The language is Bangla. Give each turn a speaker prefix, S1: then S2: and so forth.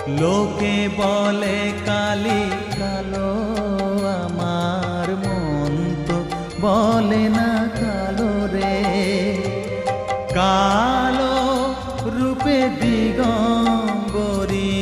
S1: লোকে বলে কালি কালো, আমার মন তো বলে না কালো রে। কালো রূপে দিগম্বরী